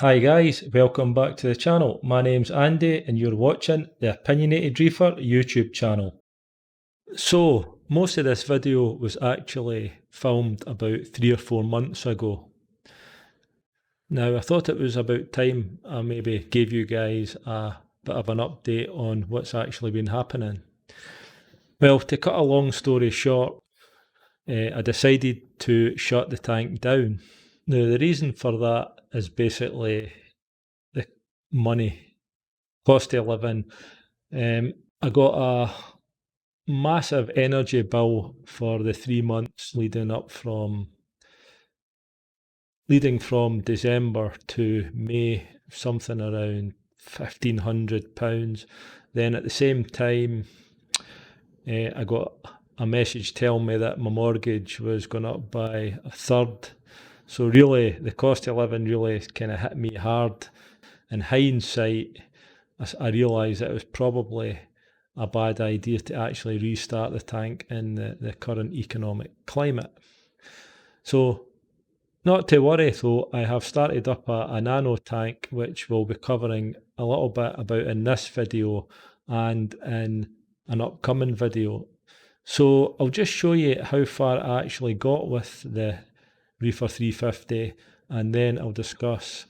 Hi guys, welcome back to the channel. My name's Andy and you're watching the Opinionated Reefer YouTube channel. So, most of this video was actually filmed about 3 or 4 months ago. Now, I thought it was about time I maybe gave you guys a bit of an update on what's actually been happening. Well, to cut a long story short, I decided to shut the tank down. Now, the reason for that is basically the money, cost of living. I got a massive energy bill for the 3 months leading from December to May, something around £1,500. Then at the same time, I got a message telling me that my mortgage was going up by a third. So really, the cost of living really kind of hit me hard. In hindsight, I realised that it was probably a bad idea to actually restart the tank in the current economic climate. So, not to worry though, I have started up a nano tank which we'll be covering a little bit about in this video and in an upcoming video. So I'll just show you how far I actually got with the Reefer 350, and then I'll discuss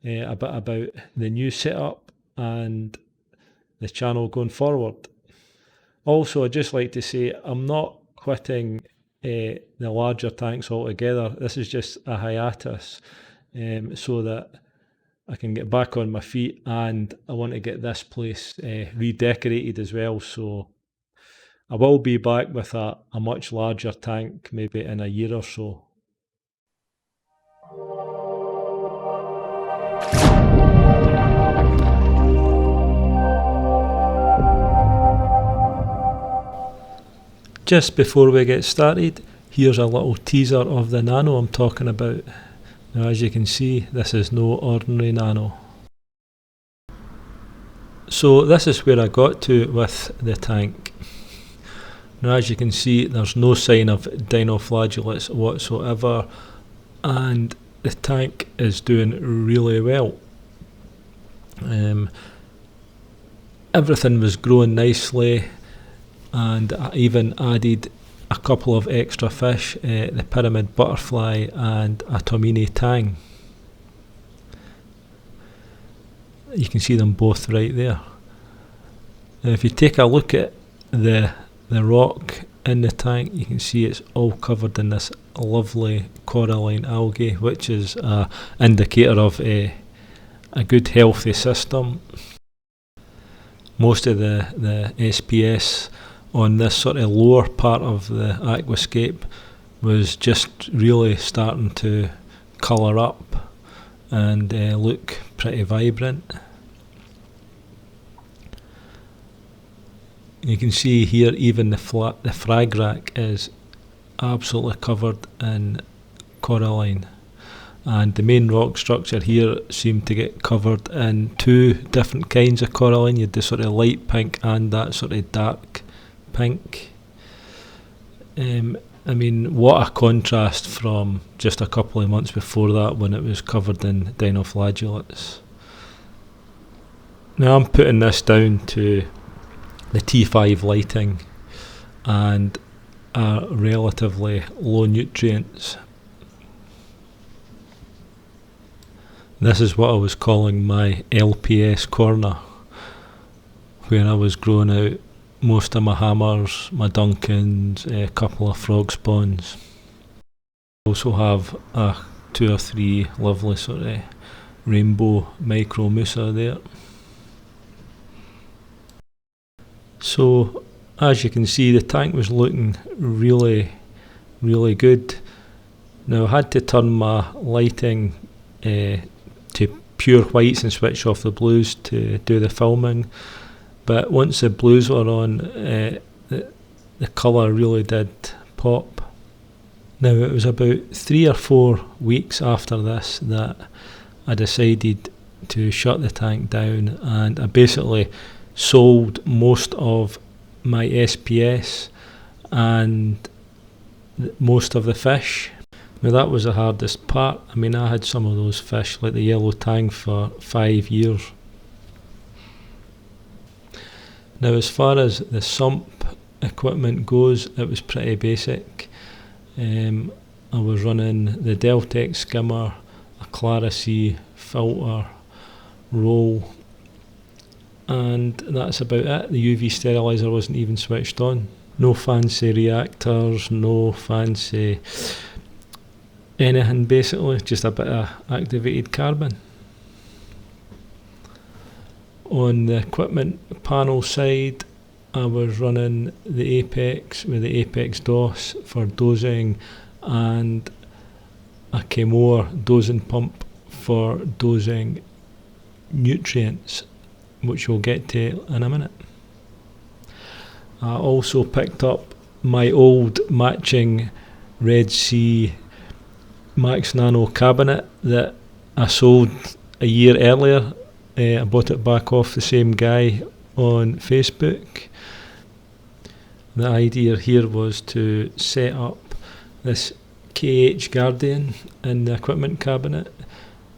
a bit about the new setup and the channel going forward. Also, I'd just like to say I'm not quitting the larger tanks altogether. This is just a hiatus so that I can get back on my feet, and I want to get this place redecorated as well. So I will be back with a much larger tank maybe in a year or so. Just before we get started, here's a little teaser of the nano I'm talking about. Now, as you can see, this is no ordinary nano. So this is where I got to with the tank. Now, as you can see, there's no sign of dinoflagellates whatsoever, and the tank is doing really well. Everything was growing nicely, and I even added a couple of extra fish, the pyramid butterfly and a Tomini tang. You can see them both right there. Now if you take a look at the rock in the tank, you can see it's all covered in this lovely coralline algae, which is an indicator of a good healthy system. Most of the SPS on this sort of lower part of the aquascape was just really starting to colour up and look pretty vibrant. You can see here even the frag rack is absolutely covered in coralline, and the main rock structure here seemed to get covered in two different kinds of coralline. You had the sort of light pink and that sort of dark pink. I mean, what a contrast from just a couple of months before that when it was covered in dinoflagellates. Now I'm putting this down to the T5 lighting and relatively low nutrients. This is what I was calling my LPS corner, where I was growing out most of my hammers, my Duncans, a couple of frog spawns. I also have 2 or 3 lovely sort of rainbow micro musa there. So as you can see, the tank was looking really good. Now I had to turn my lighting to pure whites and switch off the blues to do the filming. But once the blues were on, the colour really did pop. Now it was about 3 or 4 weeks after this that I decided to shut the tank down, and I basically sold most of my SPS and most of the fish. Now that was the hardest part. I mean, I had some of those fish like the yellow tang for 5 years. Now as far as the sump equipment goes, it was pretty basic. I was running the Deltec skimmer, a Clara C filter, roll, and that's about it. The UV steriliser wasn't even switched on. No fancy reactors, no fancy anything basically, just a bit of activated carbon. On the equipment panel side, I was running the Apex with the Apex DOS for dosing and a Chemour dosing pump for dosing nutrients, which we'll get to in a minute. I also picked up my old matching Red Sea Max Nano cabinet that I sold a year earlier. I bought it back off the same guy on Facebook. The idea here was to set up this KH Guardian in the equipment cabinet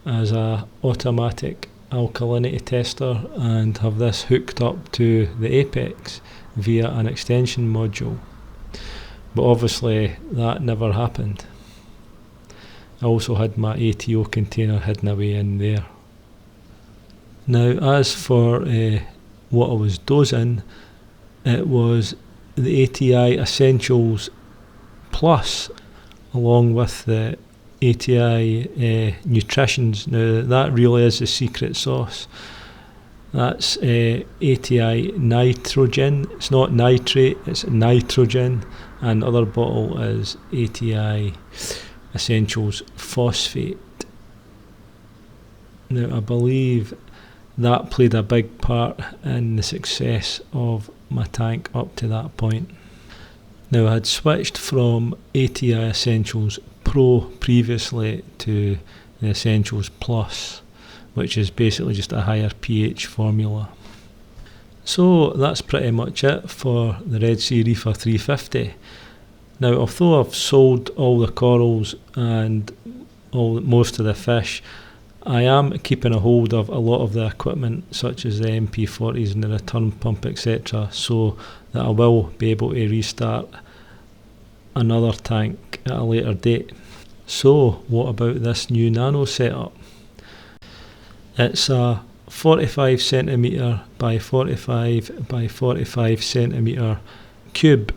as a automatic alkalinity tester and have this hooked up to the Apex via an extension module. But obviously that never happened. I also had my ATO container hidden away in there. Now as for what I was dosing, it was the ATI Essentials Plus along with the ATI Nutritions. Now that really is the secret sauce. That's ATI Nitrogen. It's not nitrate, it's nitrogen. And the other bottle is ATI Essentials Phosphate. Now I believe that played a big part in the success of my tank up to that point. Now I had switched from ATI Essentials Pro previously to the Essentials Plus, which is basically just a higher pH formula. So that's pretty much it for the Red Sea Reefer 350. Now although I've sold all the corals and most of the fish, I am keeping a hold of a lot of the equipment such as the MP40s and the return pump etc, so that I will be able to restart another tank at a later date. So what about this new Nano setup? It's a 45cm by 45 by 45cm cube.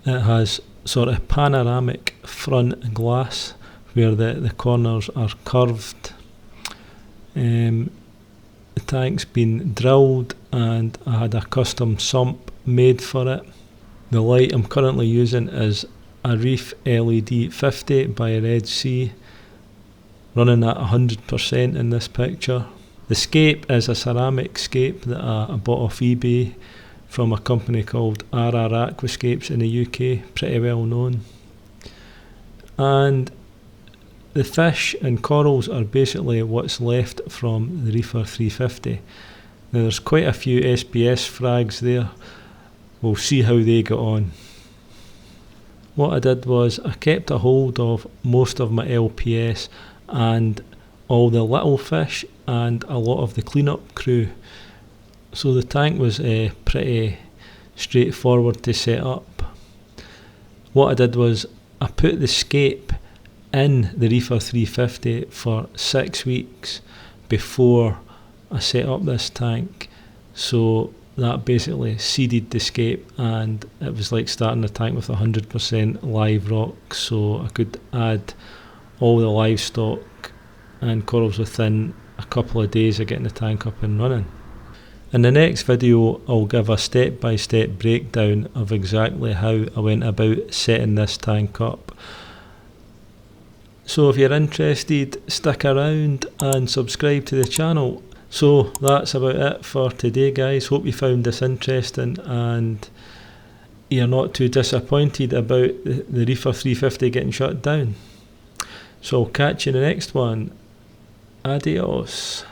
It has sort of panoramic front glass where the corners are curved. The tank's been drilled and I had a custom sump made for it. The light I'm currently using is a Reef LED 50 by Red Sea, running at 100% in this picture. The scape is a ceramic scape that I bought off eBay from a company called RR Aquascapes in the UK, pretty well known. And the fish and corals are basically what's left from the Reefer 350. Now there's quite a few SPS frags there. We'll see how they got on. What I did was I kept a hold of most of my LPS and all the little fish and a lot of the cleanup crew. So the tank was pretty straightforward to set up. What I did was I put the scape in the Reefer 350 for 6 weeks before I set up this tank, so that basically seeded the scape and it was like starting the tank with 100% live rock, so I could add all the livestock and corals within a couple of days of getting the tank up and running. In the next video I'll give a step-by-step breakdown of exactly how I went about setting this tank up. So if you're interested, stick around and subscribe to the channel. So that's about it for today guys. Hope you found this interesting and you're not too disappointed about the Reefer 350 getting shut down. So I'll catch you in the next one. Adios.